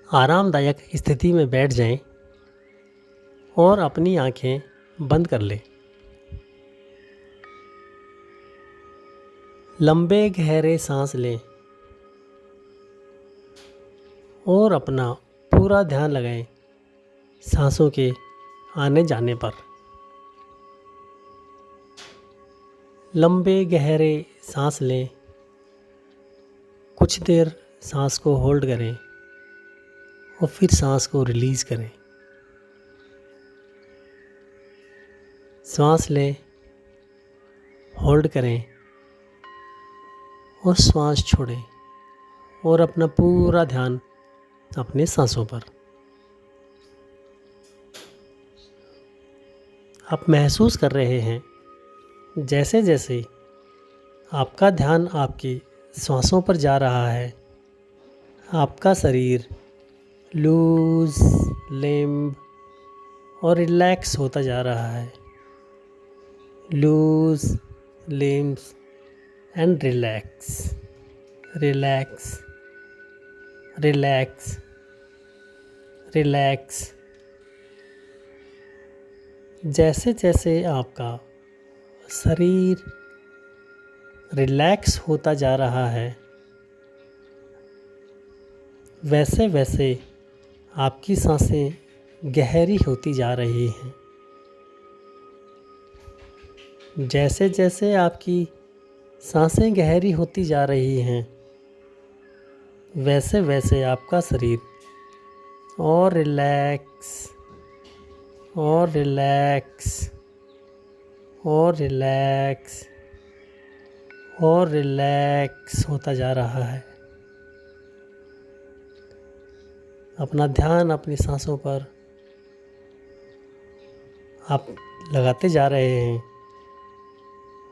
आरामदायक स्थिति में बैठ जाएं और अपनी आंखें बंद कर लें। लंबे गहरे सांस लें और अपना पूरा ध्यान लगाएं सांसों के आने जाने पर। लंबे गहरे सांस लें, कुछ देर सांस को होल्ड करें और फिर सांस को रिलीज़ करें। सांस लें, होल्ड करें और श्वास छोड़ें और अपना पूरा ध्यान अपने सांसों पर। आप महसूस कर रहे हैं जैसे जैसे आपका ध्यान आपकी श्वासों पर जा रहा है, आपका शरीर लूज, लिम्ब और रिलैक्स होता जा रहा है। Loose, limbs and relax, relax, relax, relax. जैसे जैसे आपका शरीर रिलैक्स होता जा रहा है, वैसे वैसे आपकी सांसें गहरी होती जा रही हैं। जैसे जैसे आपकी सांसें गहरी होती जा रही हैं, वैसे वैसे आपका शरीर और रिलैक्स और रिलैक्स और रिलैक्स और रिलैक्स होता जा रहा है। अपना ध्यान अपनी सांसों पर आप लगाते जा रहे हैं।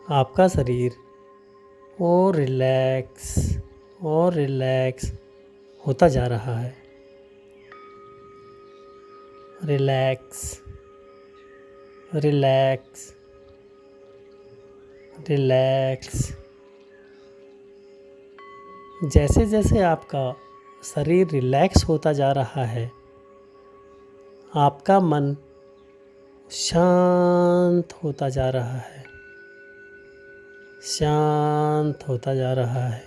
आपका शरीर और रिलैक्स होता जा रहा है। Relax, relax, relax. जैसे जैसे आपका शरीर रिलैक्स होता जा रहा है, आपका मन शांत होता जा रहा है, शांत होता जा रहा है।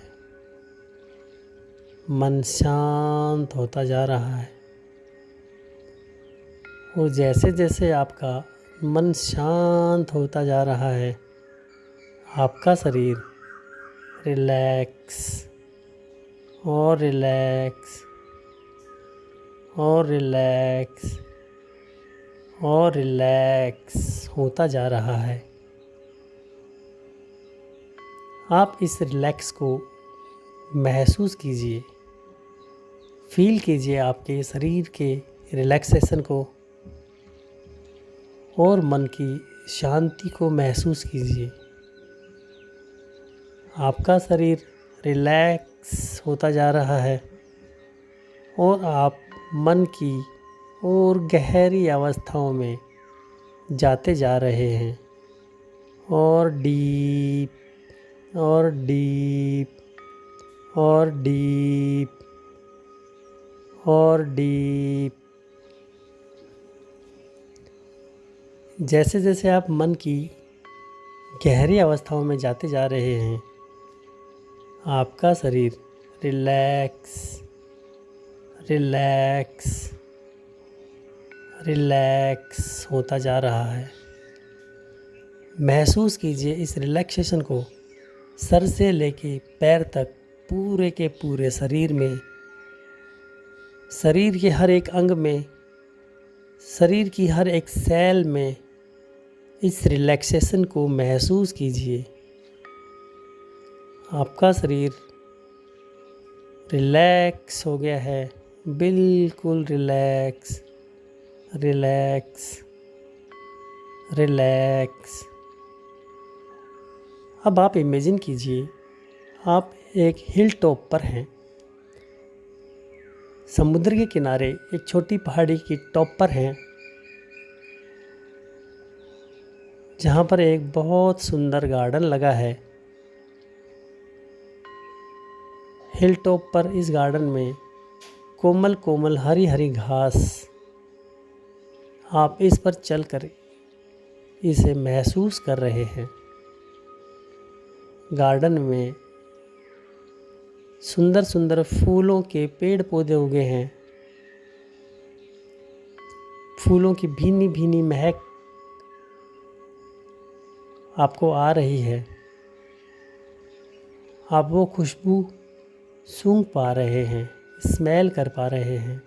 मन शांत होता जा रहा है और जैसे जैसे आपका मन शांत होता जा रहा है, आपका शरीर रिलैक्स और रिलैक्स और रिलैक्स और रिलैक्स होता जा रहा है। आप इस रिलैक्स को महसूस कीजिए, फील कीजिए आपके शरीर के रिलैक्सेशन को और मन की शांति को महसूस कीजिए। आपका शरीर रिलैक्स होता जा रहा है और आप मन की और गहरी अवस्थाओं में जाते जा रहे हैं और डीप और डीप और डीप और डीप। जैसे जैसे आप मन की गहरी अवस्थाओं में जाते जा रहे हैं, आपका शरीर रिलैक्स रिलैक्स रिलैक्स होता जा रहा है। महसूस कीजिए इस रिलैक्सेशन को सर से लेके पैर तक, पूरे के पूरे शरीर में, शरीर के हर एक अंग में, शरीर की हर एक सेल में इस रिलैक्सेशन को महसूस कीजिए। आपका शरीर रिलैक्स हो गया है, बिल्कुल रिलैक्स रिलैक्स रिलैक्स। अब आप इमेजिन कीजिए आप एक हिल टॉप पर हैं, समुद्र के किनारे एक छोटी पहाड़ी की टॉप पर हैं, जहाँ पर एक बहुत सुंदर गार्डन लगा है। हिल टॉप पर इस गार्डन में कोमल कोमल हरी हरी घास, आप इस पर चलकर इसे महसूस कर रहे हैं। गार्डन में सुंदर सुंदर फूलों के पेड़ पौधे उगे हैं। फूलों की भीनी भीनी महक आपको आ रही है। आप वो खुशबू सूंघ पा रहे हैं, स्मेल कर पा रहे हैं।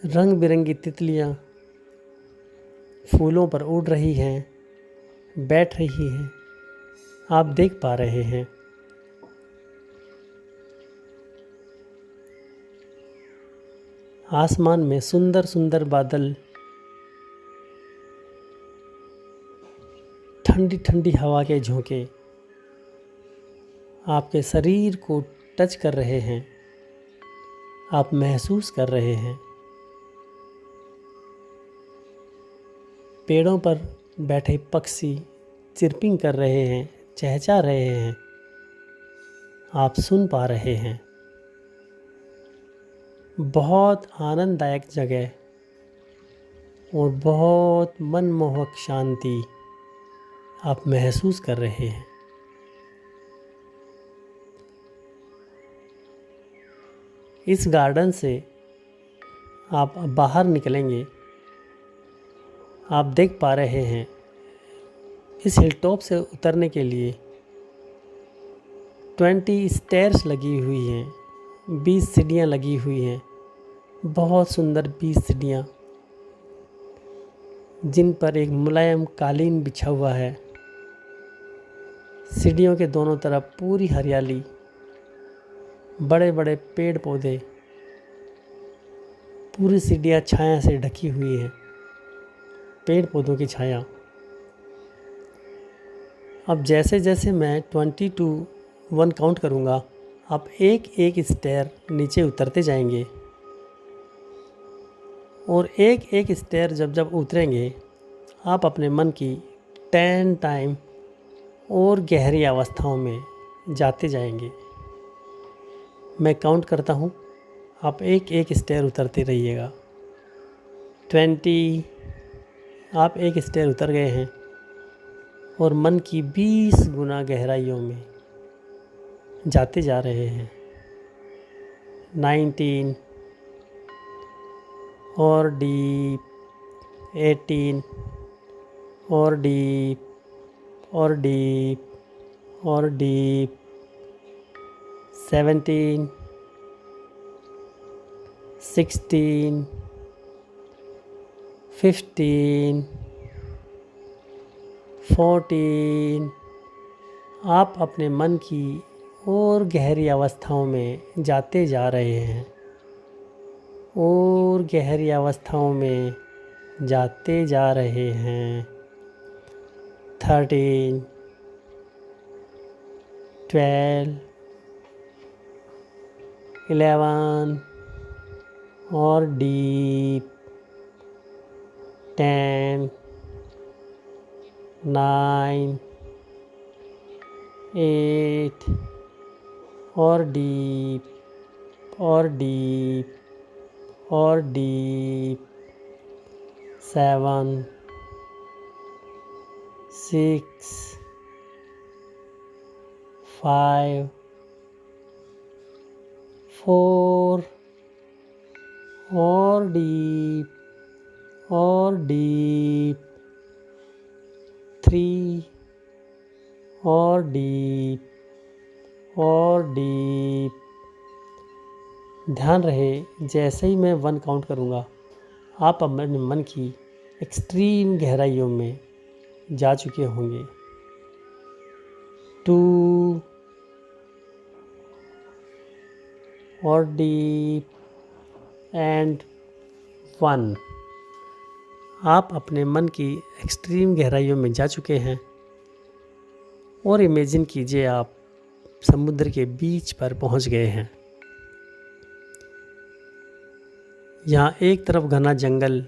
रंग बिरंगी तितलियाँ फूलों पर उड़ रही हैं, बैठ रही हैं, आप देख पा रहे हैं। आसमान में सुंदर सुंदर बादल, ठंडी ठंडी हवा के झोंके आपके शरीर को टच कर रहे हैं, आप महसूस कर रहे हैं। पेड़ों पर बैठे पक्षी चिरपिंग कर रहे हैं, चहचहा रहे हैं, आप सुन पा रहे हैं। बहुत आनंददायक जगह और बहुत मनमोहक शांति आप महसूस कर रहे हैं। इस गार्डन से आप बाहर निकलेंगे, आप देख पा रहे हैं इस हिल टॉप से उतरने के लिए 20 स्टेयर्स लगी हुई हैं, 20 सीढ़ियाँ लगी हुई हैं। बहुत सुंदर 20 सीढ़ियाँ जिन पर एक मुलायम कालीन बिछा हुआ है। सीढ़ियों के दोनों तरफ पूरी हरियाली, बड़े बड़े पेड़ पौधे, पूरी सीढ़ियाँ छाया से ढकी हुई हैं, पेड़ पौधों की छाया। अब जैसे जैसे मैं 20 to 1 काउंट करूँगा, आप एक एक स्टेयर नीचे उतरते जाएंगे और एक एक स्टेयर जब जब उतरेंगे, आप अपने मन की 10 टाइम और गहरी अवस्थाओं में जाते जाएंगे। मैं काउंट करता हूँ, आप एक एक स्टेयर उतरते रहिएगा। 20, आप एक स्टेयर उतर गए हैं और मन की 20 गुना गहराइयों में जाते जा रहे हैं। 19 और डीप, 18 और डीप और डीप और डीप, 17, 16, 15, 14। आप अपने मन की और गहरी अवस्थाओं में जाते जा रहे हैं और गहरी अवस्थाओं में जाते जा रहे हैं। 13, 12, 11 और डीप, 10, 9, 8 और डीप और डीप और डीप, 7, 6, 5, 4 और डीप और डीप, 3 और डीप और डीप। ध्यान रहे, जैसे ही मैं 1 काउंट करूँगा, आप अपने मन की एक्सट्रीम गहराइयों में जा चुके होंगे। 2 और डीप एंड 1। आप अपने मन की एक्सट्रीम गहराइयों में जा चुके हैं और इमेजिन कीजिए आप समुद्र के बीच पर पहुंच गए हैं। यहाँ एक तरफ घना जंगल,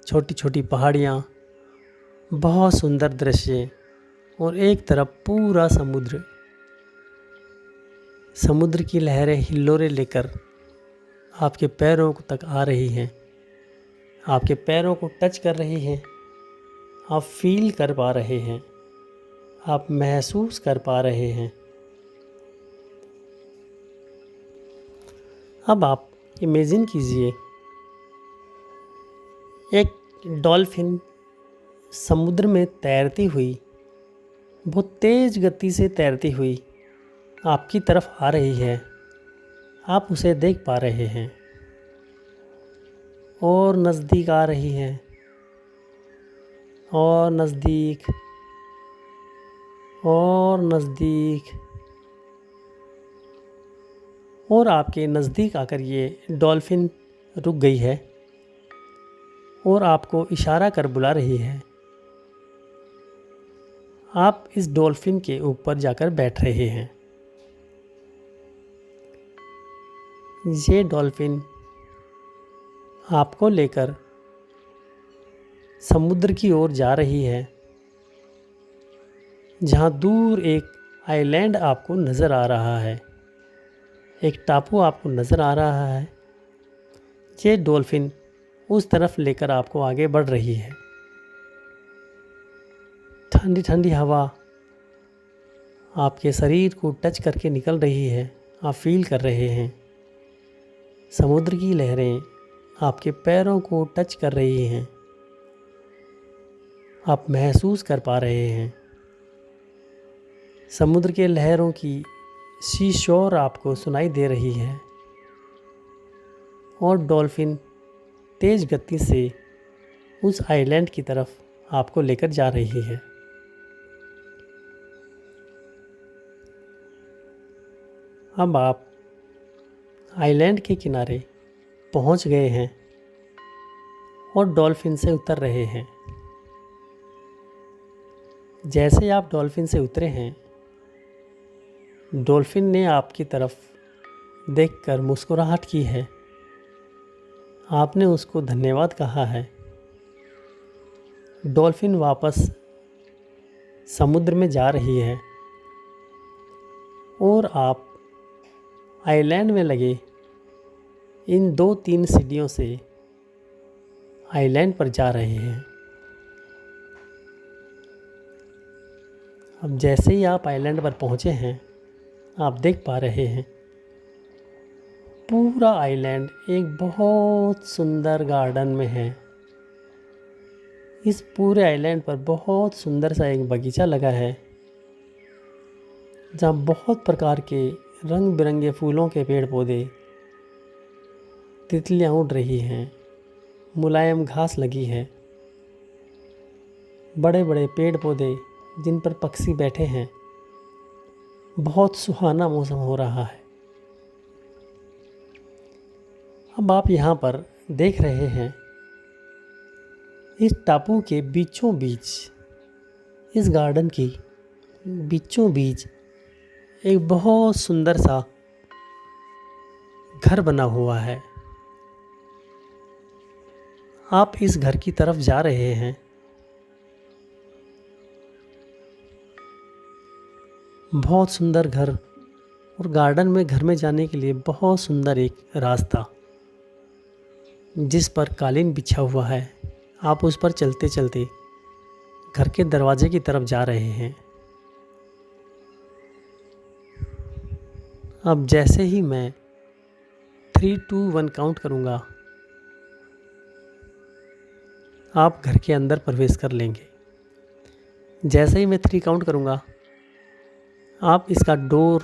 छोटी छोटी पहाड़ियाँ, बहुत सुंदर दृश्य और एक तरफ पूरा समुद्र। समुद्र की लहरें हिल्लोरें लेकर आपके पैरों तक आ रही हैं, आपके पैरों को टच कर रही हैं। आप फील कर पा रहे हैं, आप महसूस कर पा रहे हैं। अब आप इमेजिन कीजिए एक डॉल्फिन समुद्र में तैरती हुई, बहुत तेज़ गति से तैरती हुई आपकी तरफ आ रही है। आप उसे देख पा रहे हैं और नज़दीक आ रही है और नज़दीक और नज़दीक, और आपके नज़दीक आकर ये डॉल्फिन रुक गई है और आपको इशारा कर बुला रही है। आप इस डॉल्फिन के ऊपर जाकर बैठ रहे हैं। ये डॉल्फिन आपको लेकर समुद्र की ओर जा रही है, जहाँ दूर एक आइलैंड आपको नज़र आ रहा है, एक टापू आपको नज़र आ रहा है। ये डॉल्फिन उस तरफ लेकर आपको आगे बढ़ रही है। ठंडी ठंडी हवा आपके शरीर को टच करके निकल रही है। आप फील कर रहे हैं। समुद्र की लहरें आपके पैरों को टच कर रही हैं। आप महसूस कर पा रहे हैं। समुद्र के लहरों की सी शोर आपको सुनाई दे रही है और डॉल्फिन तेज़ गति से उस आइलैंड की तरफ आपको लेकर जा रही है। अब आप आइलैंड के किनारे पहुंच गए हैं और डॉल्फिन से उतर रहे हैं। जैसे आप डॉल्फिन से उतरे हैं, डॉल्फिन ने आपकी तरफ देखकर मुस्कुराहट की है। आपने उसको धन्यवाद कहा है। डॉल्फिन वापस समुद्र में जा रही है और आप आइलैंड में लगे इन 2-3 सीढ़ियों से आइलैंड पर जा रहे हैं। अब जैसे ही आप आइलैंड पर पहुंचे हैं, आप देख पा रहे हैं पूरा आइलैंड एक बहुत सुंदर गार्डन में है। इस पूरे आइलैंड पर बहुत सुंदर सा एक बगीचा लगा है, जहाँ बहुत प्रकार के रंग बिरंगे फूलों के पेड़ पौधे, तितलियाँ उड़ रही हैं, मुलायम घास लगी है, बड़े बड़े पेड़ पौधे जिन पर पक्षी बैठे हैं। बहुत सुहाना मौसम हो रहा है। अब आप यहाँ पर देख रहे हैं इस टापू के बीचों बीच, इस गार्डन की बीचों बीच एक बहुत सुंदर सा घर बना हुआ है। आप इस घर की तरफ जा रहे हैं। बहुत सुंदर घर, और गार्डन में घर में जाने के लिए बहुत सुंदर एक रास्ता, जिस पर कालीन बिछा हुआ है। आप उस पर चलते चलते घर के दरवाजे की तरफ जा रहे हैं। अब जैसे ही मैं 3, 2, 1 काउंट करूँगा, आप घर के अंदर प्रवेश कर लेंगे। जैसे ही मैं 3 काउंट करूँगा, आप इसका डोर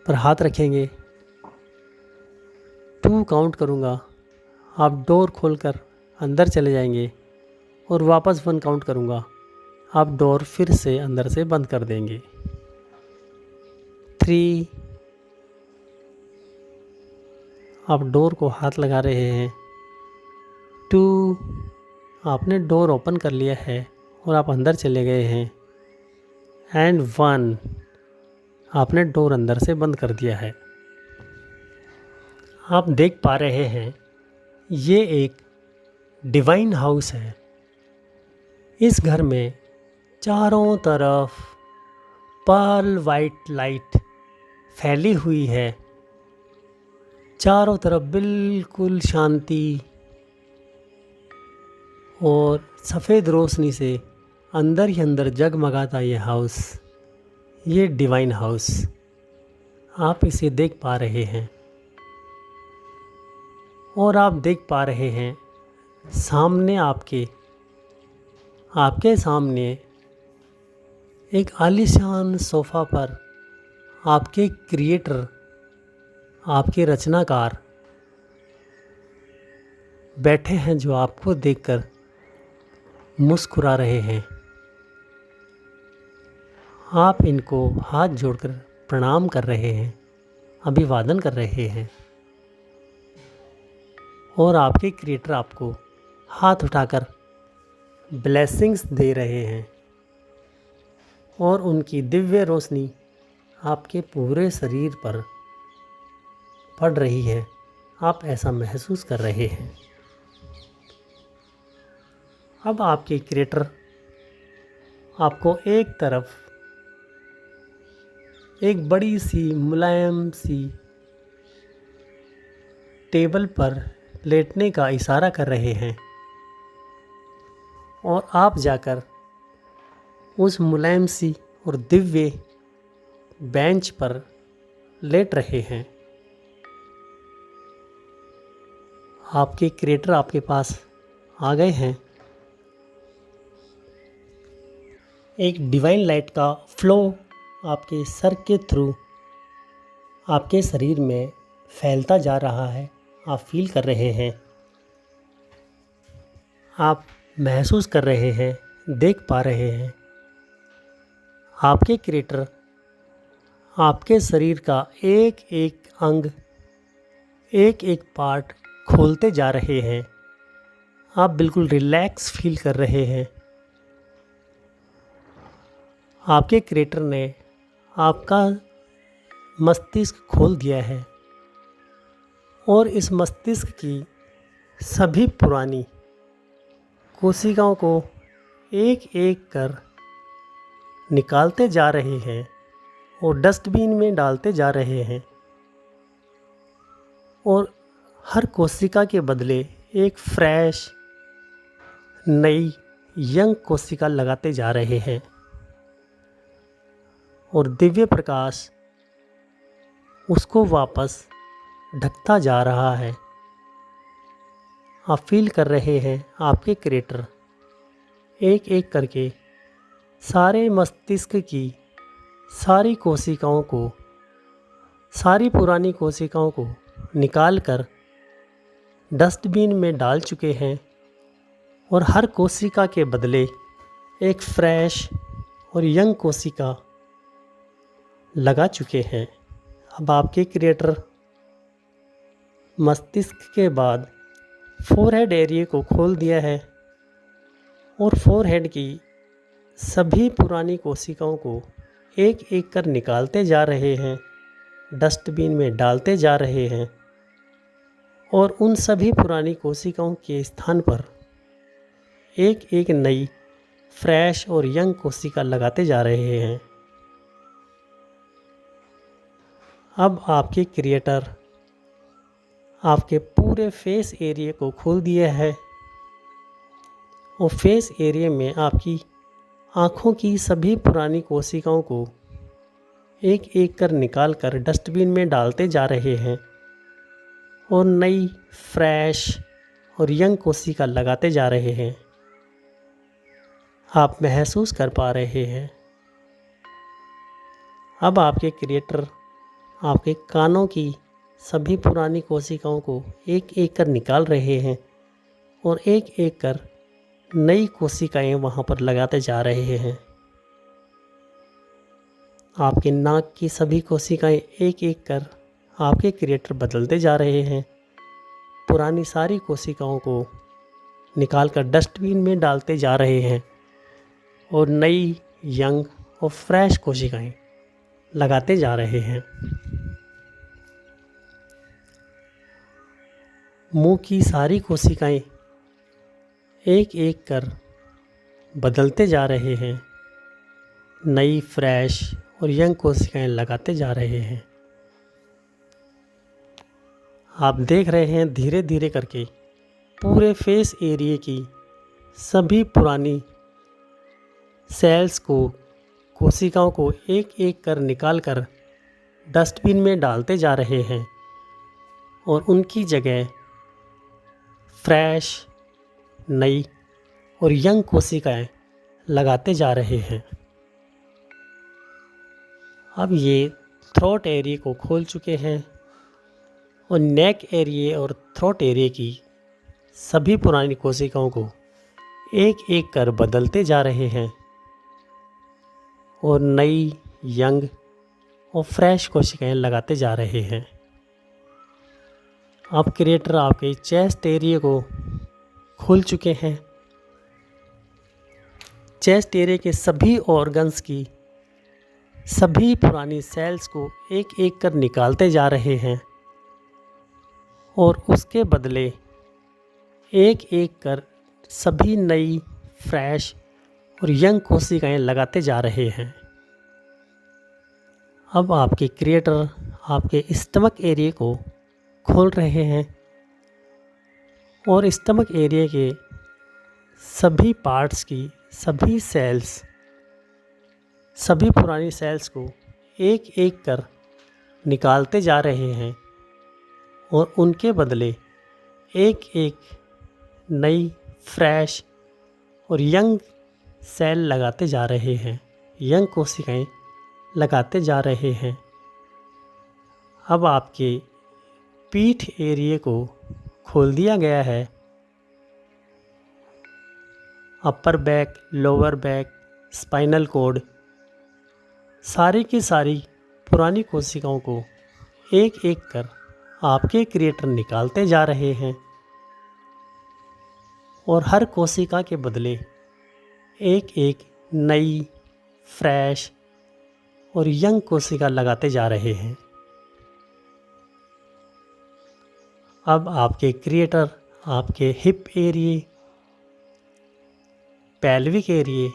पर हाथ रखेंगे। 2 काउंट करूँगा, आप डोर खोलकर अंदर चले जाएंगे और वापस 1 काउंट करूँगा, आप डोर फिर से अंदर से बंद कर देंगे। 3, आप डोर को हाथ लगा रहे हैं। 2, आपने डोर ओपन कर लिया है और आप अंदर चले गए हैं। एंड 1, आपने डोर अंदर से बंद कर दिया है। आप देख पा रहे हैं ये एक डिवाइन हाउस है। इस घर में चारों तरफ पर्ल वाइट लाइट फैली हुई है। चारों तरफ बिल्कुल शांति और सफ़ेद रोशनी से अंदर ही अंदर जगमगाता ये हाउस, ये डिवाइन हाउस आप इसे देख पा रहे हैं। और आप देख पा रहे हैं सामने आपके सामने एक आलीशान सोफ़ा पर आपके क्रिएटर, आपके रचनाकार बैठे हैं, जो आपको देखकर मुस्कुरा रहे हैं। आप इनको हाथ जोड़कर प्रणाम कर रहे हैं, अभिवादन कर रहे हैं और आपके क्रिएटर आपको हाथ उठाकर ब्लेसिंग्स दे रहे हैं और उनकी दिव्य रोशनी आपके पूरे शरीर पर पड़ रही है। आप ऐसा महसूस कर रहे हैं। अब आपके क्रिएटर आपको एक तरफ एक बड़ी सी मुलायम सी टेबल पर लेटने का इशारा कर रहे हैं और आप जाकर उस मुलायम सी और दिव्य बेंच पर लेट रहे हैं। आपके क्रिएटर आपके पास आ गए हैं। एक डिवाइन लाइट का फ्लो आपके सर के थ्रू आपके शरीर में फैलता जा रहा है। आप फील कर रहे हैं, आप महसूस कर रहे हैं, देख पा रहे हैं। आपके क्रिएटर आपके शरीर का एक एक अंग, एक एक पार्ट खोलते जा रहे हैं। आप बिल्कुल रिलैक्स फील कर रहे हैं। आपके क्रिएटर ने आपका मस्तिष्क खोल दिया है और इस मस्तिष्क की सभी पुरानी कोशिकाओं को एक एक कर निकालते जा रहे हैं और डस्टबिन में डालते जा रहे हैं और हर कोशिका के बदले एक फ्रेश नई यंग कोशिका लगाते जा रहे हैं और दिव्य प्रकाश उसको वापस ढकता जा रहा है। आप फील कर रहे हैं आपके क्रिएटर एक एक करके सारे मस्तिष्क की सारी कोशिकाओं को, सारी पुरानी कोशिकाओं को निकाल कर डस्टबिन में डाल चुके हैं और हर कोशिका के बदले एक फ्रेश और यंग कोशिका लगा चुके हैं। अब आपके क्रिएटर मस्तिष्क के बाद फोरहेड एरिया को खोल दिया है और फोरहेड की सभी पुरानी कोशिकाओं को एक एक कर निकालते जा रहे हैं, डस्टबिन में डालते जा रहे हैं और उन सभी पुरानी कोशिकाओं के स्थान पर एक एक नई फ्रेश और यंग कोशिका लगाते जा रहे हैं। अब आपके क्रिएटर आपके पूरे फेस एरिया को खोल दिया है और फेस एरिया में आपकी आँखों की सभी पुरानी कोशिकाओं को एक एक कर निकाल कर डस्टबिन में डालते जा रहे हैं और नई फ्रेश और यंग कोशिका लगाते जा रहे हैं। आप महसूस कर पा रहे हैं। अब आपके क्रिएटर आपके कानों की सभी पुरानी कोशिकाओं को एक एक कर निकाल रहे हैं और एक एक कर नई कोशिकाएं वहां पर लगाते जा रहे हैं। आपके नाक की सभी कोशिकाएं एक एक कर आपके क्रिएटर बदलते जा रहे हैं। पुरानी सारी कोशिकाओं को निकालकर डस्टबिन में डालते जा रहे हैं और नई यंग और फ्रेश कोशिकाएं लगाते जा रहे हैं। मुंह की सारी कोशिकाएं एक एक कर बदलते जा रहे हैं, नई फ्रेश और यंग कोशिकाएं लगाते जा रहे हैं। आप देख रहे हैं धीरे धीरे करके पूरे फेस एरिया की सभी पुरानी सेल्स को, कोशिकाओं को एक एक कर निकाल कर डस्टबिन में डालते जा रहे हैं और उनकी जगह फ्रेश, नई और यंग कोशिकाएं लगाते जा रहे हैं। अब ये थ्रोट एरिया को खोल चुके हैं और नेक एरिया और थ्रोट एरिया की सभी पुरानी कोशिकाओं को एक एक कर बदलते जा रहे हैं और नई, यंग और फ्रेश कोशिकाएं लगाते जा रहे हैं। अब क्रिएटर आपके चेस्ट एरिया को खोल चुके हैं। चेस्ट एरिया के सभी ऑर्गन्स की सभी पुरानी सेल्स को एक एक कर निकालते जा रहे हैं और उसके बदले एक एक कर सभी नई, फ्रेश और यंग कोशिकाएं लगाते जा रहे हैं। अब आपके क्रिएटर आपके स्टमक एरिया को खोल रहे हैं और स्टमक एरिया के सभी पार्ट्स की सभी सेल्स, सभी पुरानी सेल्स को एक एक कर निकालते जा रहे हैं और उनके बदले एक एक नई, फ्रेश और यंग सेल लगाते जा रहे हैं, यंग कोशिकाएं लगाते जा रहे हैं। अब आपके पीठ एरिया को खोल दिया गया है। Upper back, lower back, spinal cord, सारी की सारी पुरानी कोशिकाओं को एक एक कर आपके क्रिएटर निकालते जा रहे हैं और हर कोशिका के बदले एक एक नई, फ्रेश और यंग कोशिका लगाते जा रहे हैं। अब आपके क्रिएटर आपके हिप एरिया, पेल्विक एरिया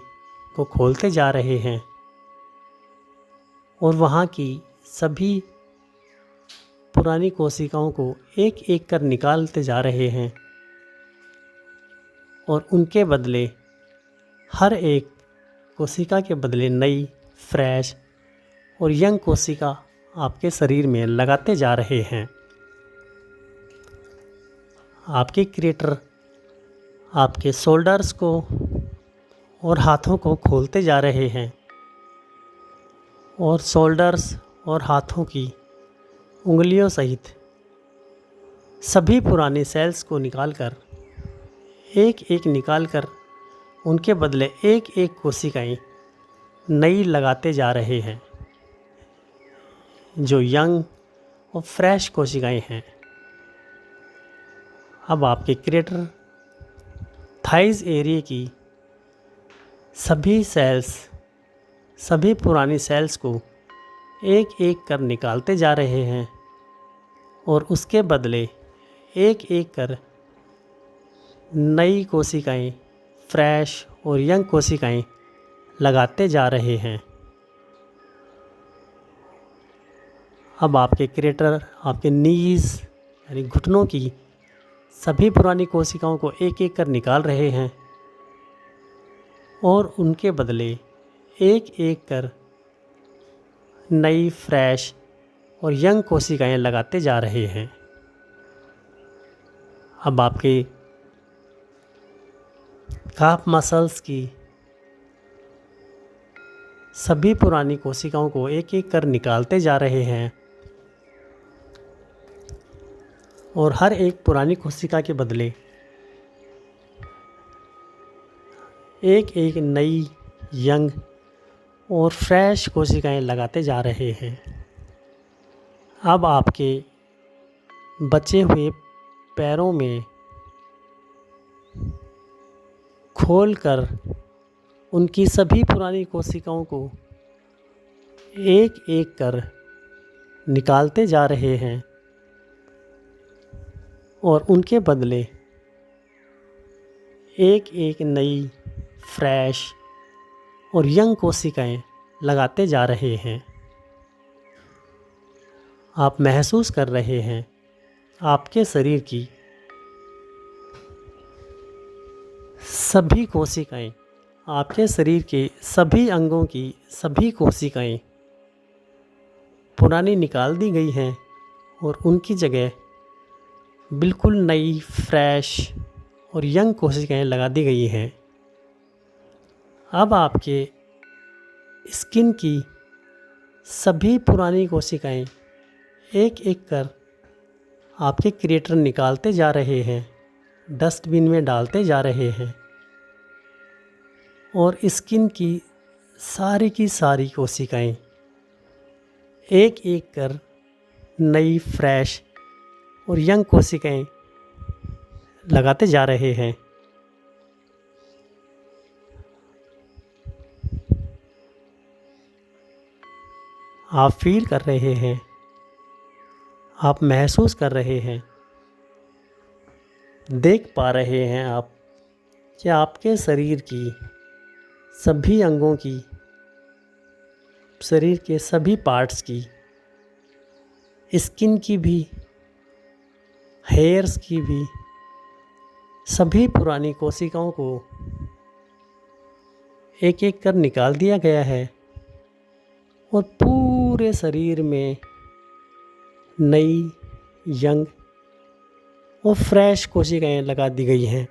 को खोलते जा रहे हैं और वहाँ की सभी पुरानी कोशिकाओं को एक एक कर निकालते जा रहे हैं और उनके बदले हर एक कोशिका के बदले नई, फ्रेश और यंग कोशिका आपके शरीर में लगाते जा रहे हैं। आपके क्रिएटर आपके शोल्डर्स को और हाथों को खोलते जा रहे हैं और शोल्डर्स और हाथों की उंगलियों सहित सभी पुरानी सेल्स को निकालकर एक एक निकालकर उनके बदले एक एक कोशिकाएं नई लगाते जा रहे हैं जो यंग और फ्रेश कोशिकाएं हैं। अब आपके क्रिएटर थाइज एरिया की सभी सेल्स, सभी पुरानी सेल्स को एक एक कर निकालते जा रहे हैं और उसके बदले एक एक कर नई कोशिकाएं, फ्रेश और यंग कोशिकाएं लगाते जा रहे हैं। अब आपके क्रिएटर आपके नीज़ यानी घुटनों की सभी पुरानी कोशिकाओं को एक एक कर निकाल रहे हैं और उनके बदले एक एक कर नई, फ्रेश और यंग कोशिकाएं लगाते जा रहे हैं। अब आपके काफ मसल्स की सभी पुरानी कोशिकाओं को एक एक कर निकालते जा रहे हैं और हर एक पुरानी कोशिका के बदले एक एक नई, यंग और फ्रेश कोशिकाएं लगाते जा रहे हैं। अब आपके बचे हुए पैरों में खोलकर उनकी सभी पुरानी कोशिकाओं को एक एक कर निकालते जा रहे हैं और उनके बदले एक एक नई, फ्रेश और यंग कोशिकाएं लगाते जा रहे हैं। आप महसूस कर रहे हैं आपके शरीर की सभी कोशिकाएं, आपके शरीर के सभी अंगों की सभी कोशिकाएं पुरानी निकाल दी गई हैं और उनकी जगह बिल्कुल नई, फ्रेश और यंग कोशिकाएं लगा दी गई हैं। अब आपके स्किन की सभी पुरानी कोशिकाएं एक एक कर आपके क्रिएटर निकालते जा रहे हैं, डस्टबिन में डालते जा रहे हैं और स्किन की सारी कोशिकाएं एक एक कर नई, फ्रेश और यंग कोशिकाएं लगाते जा रहे हैं। आप फील कर रहे हैं, आप महसूस कर रहे हैं, देख पा रहे हैं आप कि आपके शरीर की सभी अंगों की, शरीर के सभी पार्ट्स की, स्किन की भी, हेयर्स की भी, सभी पुरानी कोशिकाओं को एक एक कर निकाल दिया गया है और पूरे शरीर में नई, यंग और फ्रेश कोशिकाएं लगा दी गई हैं।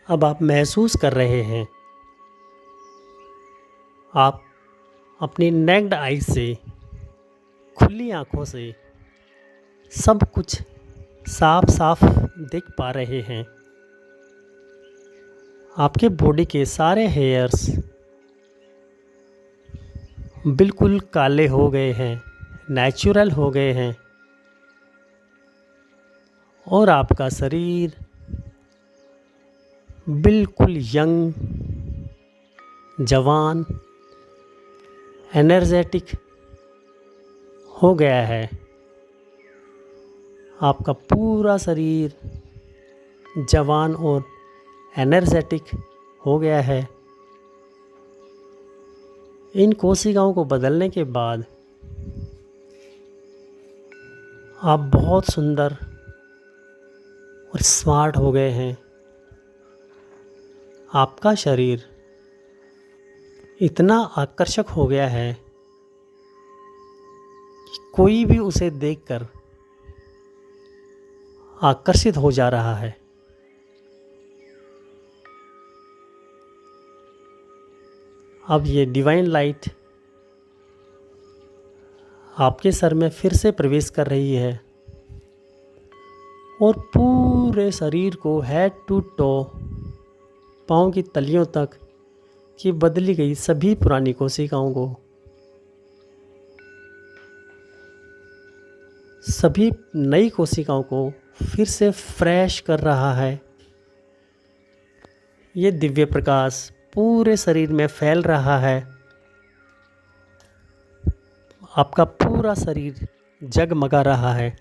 अब आप महसूस कर रहे हैं, आप अपनी नेक्ड आई से, खुली आँखों से सब कुछ साफ साफ देख पा रहे हैं। आपके बॉडी के सारे हेयर्स बिल्कुल काले हो गए हैं, नेचुरल हो गए हैं और आपका शरीर बिल्कुल यंग, जवान, एनर्जेटिक हो गया है। आपका पूरा शरीर जवान और एनर्जेटिक हो गया है। इन कोशिकाओं को बदलने के बाद आप बहुत सुंदर और स्मार्ट हो गए हैं। आपका शरीर इतना आकर्षक हो गया है कि कोई भी उसे देखकर आकर्षित हो जा रहा है। अब ये डिवाइन लाइट आपके सर में फिर से प्रवेश कर रही है और पूरे शरीर को हेड टू टो, पाँव की तलियों तक की बदली गई सभी पुरानी कोशिकाओं को, सभी नई कोशिकाओं को फिर से फ्रेश कर रहा है। ये दिव्य प्रकाश पूरे शरीर में फैल रहा है। आपका पूरा शरीर जगमगा रहा है।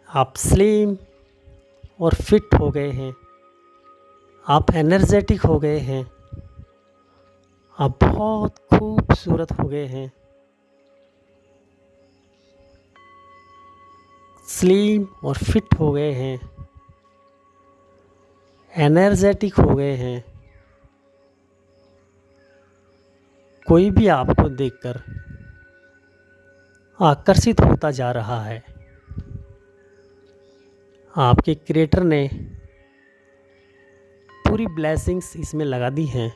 आप स्लिम और फिट हो गए हैं। आप एनर्जेटिक हो गए हैं। आप बहुत खूबसूरत हो गए हैं। स्लिम और फिट हो गए हैं। एनर्जेटिक हो गए हैं। कोई भी आपको देखकर आकर्षित होता जा रहा है। आपके क्रिएटर ने पूरी ब्लेसिंग्स इसमें लगा दी हैं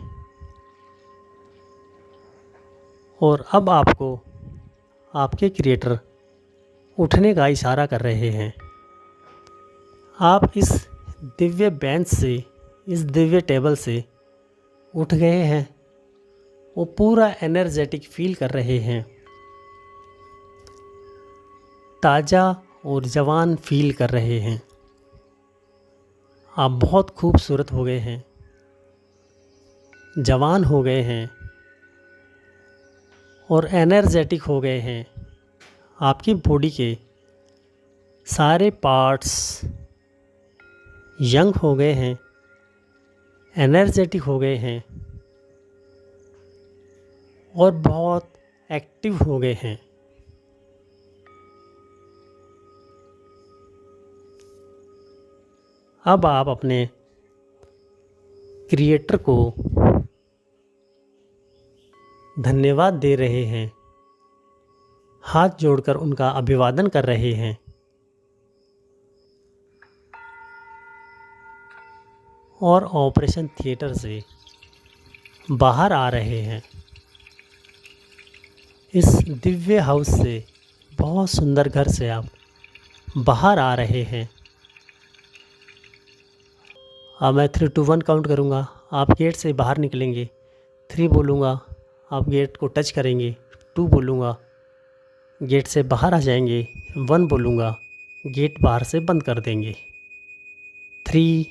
और अब आपको आपके क्रिएटर उठने का इशारा कर रहे हैं। आप इस दिव्य बेंच से, इस दिव्य टेबल से उठ गए हैं। वो पूरा एनर्जेटिक फील कर रहे हैं, ताज़ा और जवान फील कर रहे हैं। आप बहुत खूबसूरत हो गए हैं, जवान हो गए हैं और एनर्जेटिक हो गए हैं। आपकी बॉडी के सारे पार्ट्स यंग हो गए हैं, एनर्जेटिक हो गए हैं और बहुत एक्टिव हो गए हैं। अब आप अपने क्रिएटर को धन्यवाद दे रहे हैं, हाथ जोड़कर उनका अभिवादन कर रहे हैं और ऑपरेशन थिएटर से बाहर आ रहे हैं। इस दिव्य हाउस से, बहुत सुंदर घर से आप बाहर आ रहे हैं। अब मैं 3 2 1 काउंट करूँगा, आप गेट से बाहर निकलेंगे। 3 बोलूँगा, आप गेट को टच करेंगे। 2 बोलूँगा, गेट से बाहर आ जाएंगे। 1 बोलूँगा, गेट बाहर से बंद कर देंगे। 3,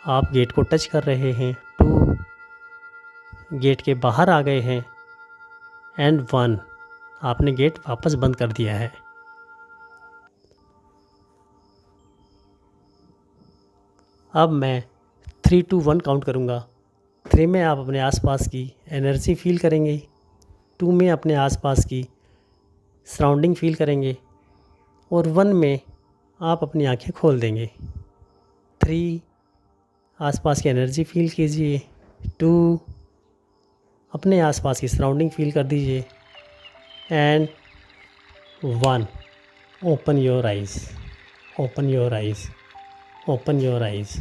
आप गेट को टच कर रहे हैं। 2, गेट के बाहर आ गए हैं। एंड 1, आपने गेट वापस बंद कर दिया है। अब मैं 3 2 1 काउंट करूँगा। 3 में आप अपने आसपास की एनर्जी फील करेंगे। 2 में अपने आसपास की सराउंडिंग फील करेंगे और 1 में आप अपनी आंखें खोल देंगे। 3, आसपास की एनर्जी फील कीजिए। 2, अपने आसपास की सराउंडिंग फील कर दीजिए। And 1, open your eyes, open your eyes, open your eyes.